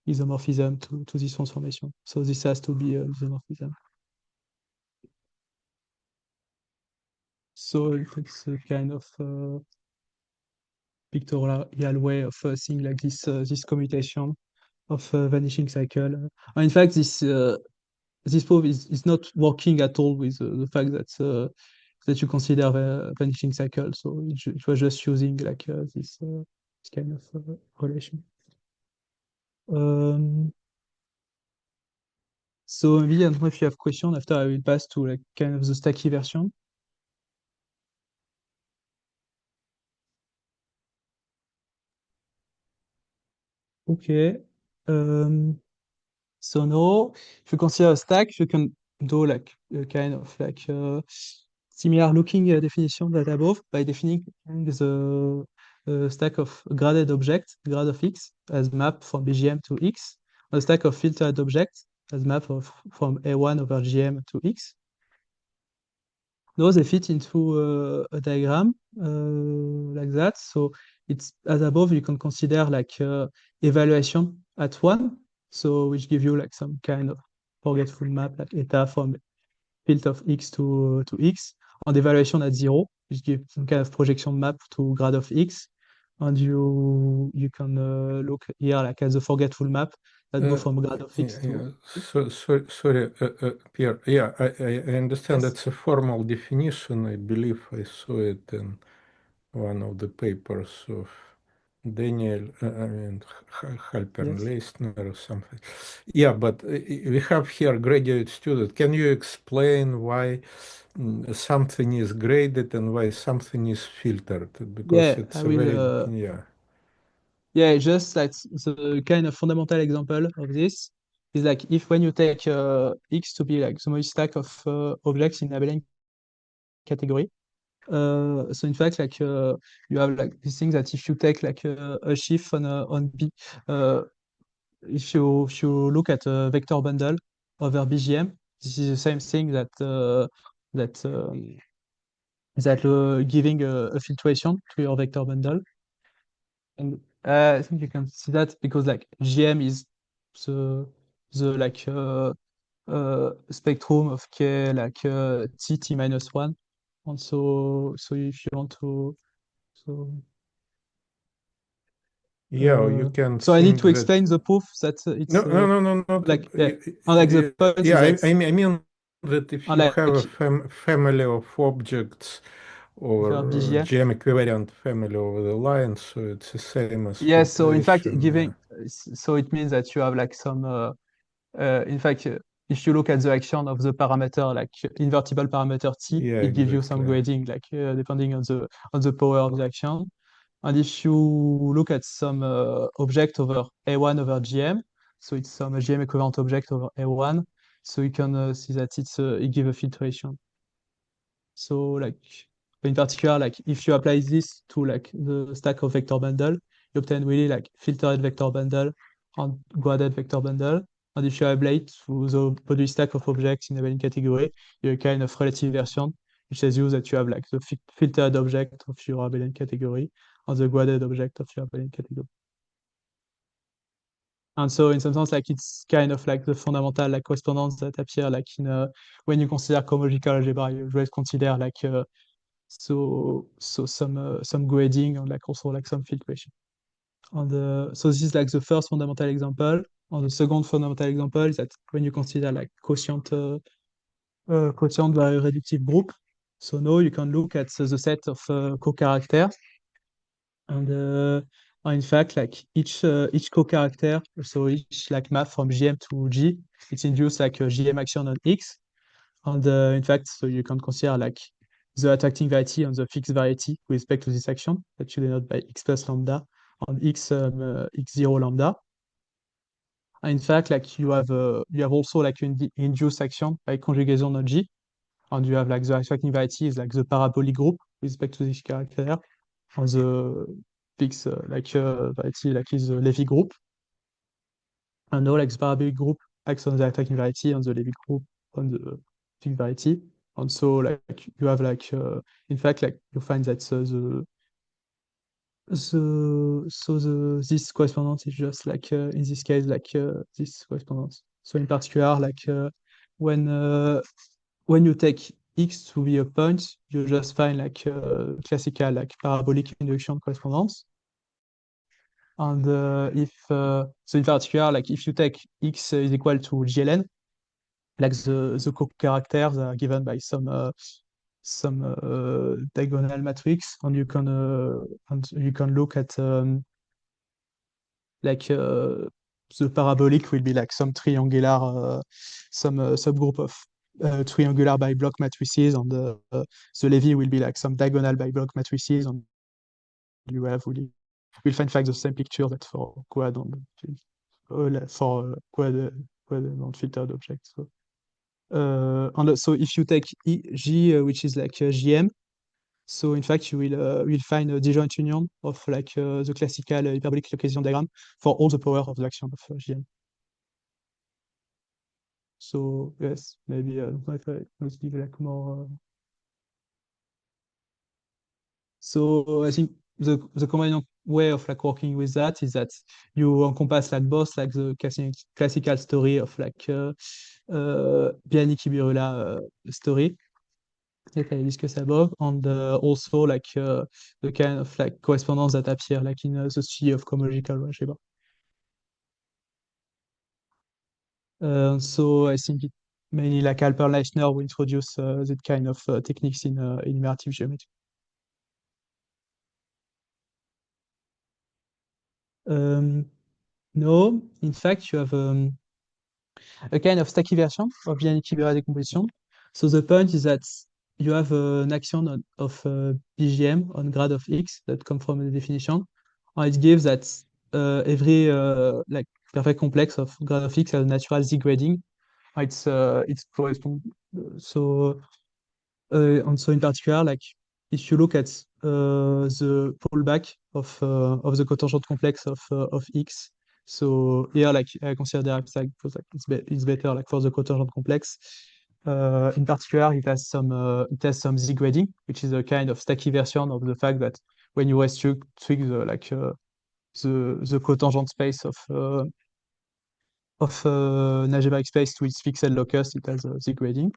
S2: isomorphism to this transformation. So this has to be isomorphism. So it's a kind of pictorial way of seeing like this commutation of vanishing cycle. In fact, this proof is not working at all with the fact that you consider the vanishing cycle. So it was just using like this kind of relation. So maybe I don't know if you have question after I will pass to like kind of the stacky version. Okay. So now, if you consider a stack, you can do like a kind of like similar looking definition that above by defining the stack of graded object, grad of x, as map from BGM to x, a stack of filtered objects as map from A1 over GM to x. Those they fit into a diagram like that. So it's as above, you can consider like evaluation at one, so which give you like some kind of forgetful map like eta from field of x to x, and evaluation at 0, which gives some kind of projection map to grad of x. And you can look here like as a forgetful map that go from grad of x to
S1: Sorry, Pierre. Yeah, I understand
S2: yes.
S1: that's a formal definition. I believe I saw it in one of the papers of Daniel, I mean, Halpern
S2: Yes.
S1: Leistner or something. Yeah, but we have here graduate student. Can you explain why something is graded and why something is filtered? Because
S2: Yeah,
S1: it's
S2: I
S1: a very,
S2: will.
S1: yeah.
S2: Yeah, just like the kind of fundamental example of this is like if when you take X to be like the most stack of objects in abelian category. So in fact, like you have like this thing that if you take like a sheaf on B, if you look at a vector bundle over BGM, this is the same thing that giving a filtration to your vector bundle. And I think you can see that because like GM is the like spectrum of K like T minus one. And so if you want to so
S1: Yeah, you can
S2: so I need
S1: think
S2: to
S1: that.
S2: explain the proof that
S1: No,
S2: it's
S1: no, no, no, not.
S2: like yeah. And like the point
S1: Yeah,
S2: is that
S1: I mean, that if you
S2: Like
S1: have a family of objects or
S2: BGM.
S1: GM equivalent family over the line, so it's the same as
S2: Yes, so in fact,
S1: filtration. Yeah.
S2: so it means that you have like some, in fact, if you look at the action of the parameter, like invertible parameter t,
S1: Yeah,
S2: it gives you some
S1: exactly.
S2: grading, like depending on the power of the action. And if you look at some object over A1 over GM, so it's some GM equivalent object over A1, so you can see that it gives a filtration. So like in particular, like if you apply this to like the stack of vector bundle, you obtain really like filtered vector bundle and graded vector bundle. And if you apply it to the body stack of objects in a Abelian category, you have a kind of relative version, which says you that you have like the filtered object of your Abelian category and the graded object of your Abelian category. And so in some sense, like it's kind of like the fundamental like correspondence that appear like in when you consider cohomological algebra, you always consider like so some grading and like also like some filtration. And so this is like the first fundamental example. And the second fundamental example is that when you consider like quotient by a reductive group, so now you can look at the set of co-characters. And in fact, like each co-character, so each like map from GM to G, it's induced like a GM action on X. And in fact, so you can consider like the attracting variety and the fixed variety with respect to this action that you denote by x plus lambda and x0 lambda. And in fact, like you have also like an induced action by conjugation on G, and you have like the attracting variety is like the parabolic group with respect to this character, and the fixed variety like is the Levy group. And now like the parabolic group acts on the attracting variety and the Levy group on the fixed variety. And so like you have like in fact like you find that this correspondence is just like in this case like this correspondence. So in particular like when uh, when you take x to be a point, you just find like classical like parabolic induction correspondence. And if so in particular like if you take x is equal to gln, like the co-characters are given by some diagonal matrix, and you can look at like the parabolic will be like some triangular some subgroup of triangular by block matrices, and the Levy will be like some diagonal by block matrices, and you have really we'll find in fact the same picture that for quad and for quad and filtered objects. So and so if you take G, which is like GM, so in fact you will find a disjoint union of like the classical hyperbolic localization diagram for all the power of the action of GM. So yes, maybe I don't know if I must give like more. So I think the convenient way of like working with that is that you encompass like both like the classical story of like Bianchi-Birula story that I discussed above, and also like the kind of like correspondence that appear like in the study of cohomological algebra. So I think it mainly like Alper Leichner will introduce that kind of techniques in immersive geometry. No, in fact, you have a kind of stacky version of Bianchi-Birula decomposition. So the point is that you have an action of BGM on grad of X that come from the definition, and it gives that every like perfect complex of grad of X has a natural Z grading. It's correspond so and so in particular, like if you look at the pullback of the cotangent complex of X, so here like I consider Dirac stack because like it's better like for the cotangent complex. In particular, it has some Z grading, which is a kind of stacky version of the fact that when you restrict the like the cotangent space of an algebraic space to its pixel locus, it has Z grading.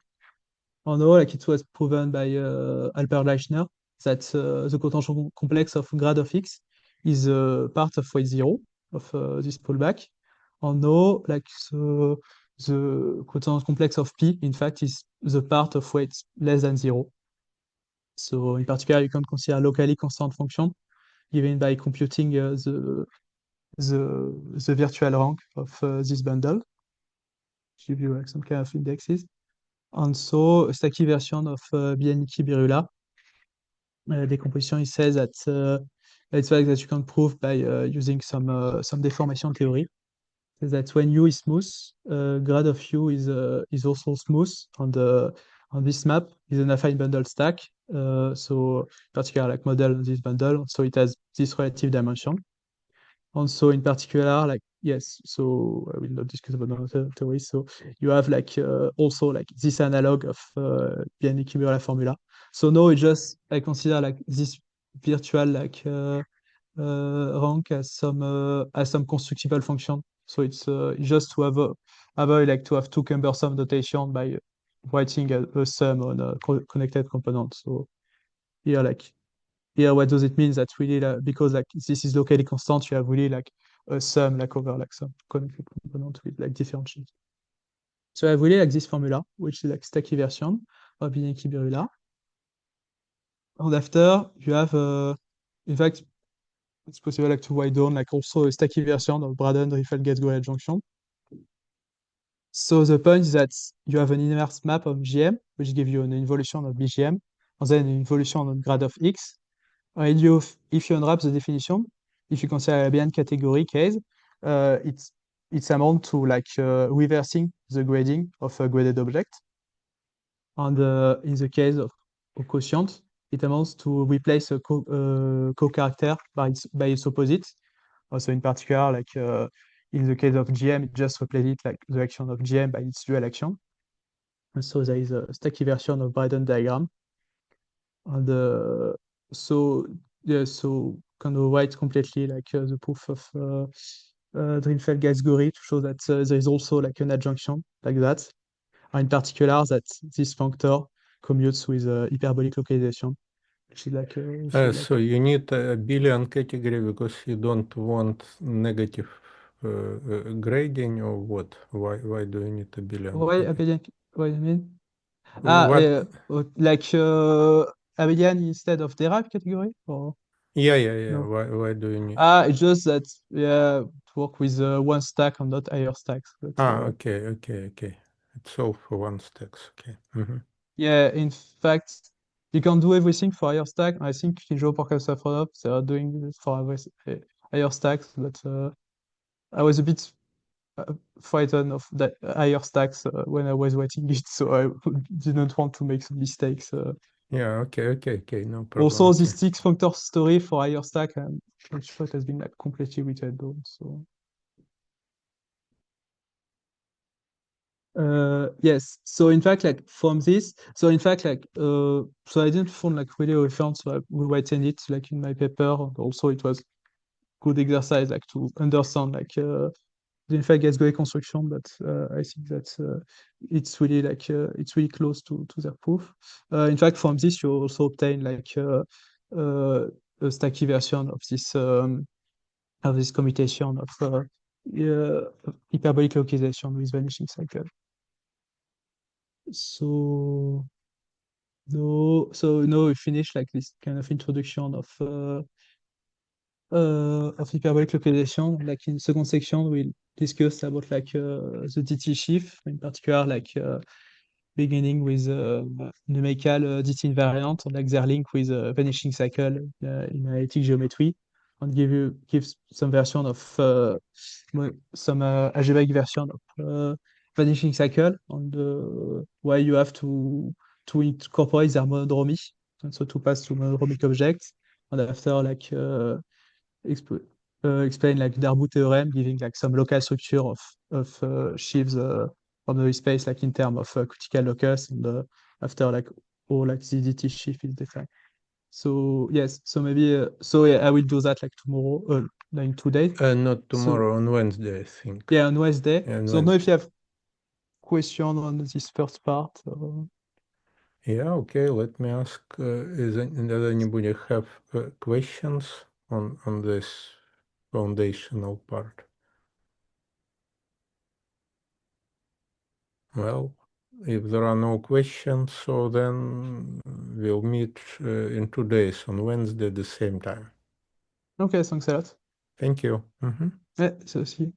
S2: Although, like it was proven by Alper Leichner that the cotangent complex of grad of X is part of weight zero of this pullback. And now, like the quotient complex of P, in fact, is the part of weight less than 0. So in particular, you can consider locally constant function given by computing the virtual rank of this bundle. Give you like some kind of indexes. And so a stacky version of Bianchi-Birula decomposition, it says that it's fact that you can prove by using some deformation theory. Says that when U is smooth, grad of U is also smooth on this map is an affine bundle stack. So particular like model on this bundle, so it has this relative dimension. And so in particular, like yes, so I will not discuss about the theory. So you have like also like this analog of Bianchi-Birula formula. So now it just I consider like this virtual like rank as some constructible function. So it's just to avoid like to have too cumbersome notation by writing a sum on a connected component. So here like here what does it mean that really because like this is locally constant, you have really like a sum like over like some connected component with like different shapes. So I have really like this formula, which is like stacky version of Bianchi-Birula. And after you have in fact it's possible like to write down like also a stacky version of Braden-Riefel-Gasgoury adjunction. So the point is that you have an inverse map of GM, which gives you an involution of BGM, and then an involution of grad of X. And if you unwrap the definition, if you consider a Abelian category case, it's amount to like reversing the grading of a graded object. And in the case of quotient, it amounts to replace a co-character by its opposite. Also, in particular, like in the case of GM, it just replaces it like the action of GM by its dual action. And so there is a stacky version of Braden diagram. And so yeah, so kind of write completely like the proof of Drinfeld-Gasgoury to show that there is also like an adjunction like that. And in particular, that this functor commutes with hyperbolic localization, which is like also like
S1: So you need a Abelian category because you don't want negative grading or what? Why do you need a Abelian
S2: why
S1: category?
S2: Abelian? What do you mean?
S1: What?
S2: Like Abelian instead of Dirac category or
S1: Yeah.
S2: no?
S1: Why do you need?
S2: It's just that yeah, to work with one stack and not higher stacks. But
S1: Okay. It's all for one stacks. Okay.
S2: yeah, in fact, you can do everything for higher stack. I think in GeoPortal Safronov, they are doing this for higher stacks, but I was a bit frightened of the higher stacks when I was writing it, so I didn't want to make some mistakes.
S1: Yeah. Okay. No problem.
S2: Also,
S1: Okay.
S2: this six functor story for higher stack, I'm sure it has been like completely written down. So yes. So in fact, like from this, so in fact, like so I didn't find like really a reference, so I rewritten it like in my paper. And also, it was good exercise like to understand like the in fact Gasgoury construction, but I think that it's really close to their proof. In fact, from this you also obtain like a stacky version of this commutation of hyperbolic localization with vanishing cycle. So now we finish like this kind of introduction of hyperbolic localization. Like in second section, we'll discuss about like the DT sheaf, in particular, like beginning with numerical DT invariant, and like their link with vanishing cycle in analytic geometry, and give some version of some algebraic version of vanishing cycle, and why you have to incorporate their monodromy, and so to pass to monodromic objects, and after like explain like Darboux theorem, giving like some local structure of sheaves from the space, like in terms of critical locus, and after like all like the DT sheaf is defined. So yes, so maybe so yeah, I will do that like tomorrow, like in 2 days.
S1: Not
S2: So
S1: tomorrow, on Wednesday, I think.
S2: yeah, on Wednesday.
S1: Yeah, on
S2: So I don't know if
S1: Wednesday.
S2: you have question on this first part.
S1: Yeah, okay. Let me ask. Does anybody have questions on this foundational part? Well, if there are no questions, so then we'll meet in 2 days on Wednesday at the same time.
S2: Ok, thanks a lot.
S1: Thank you. Mhm.
S2: Ouais, ça aussi.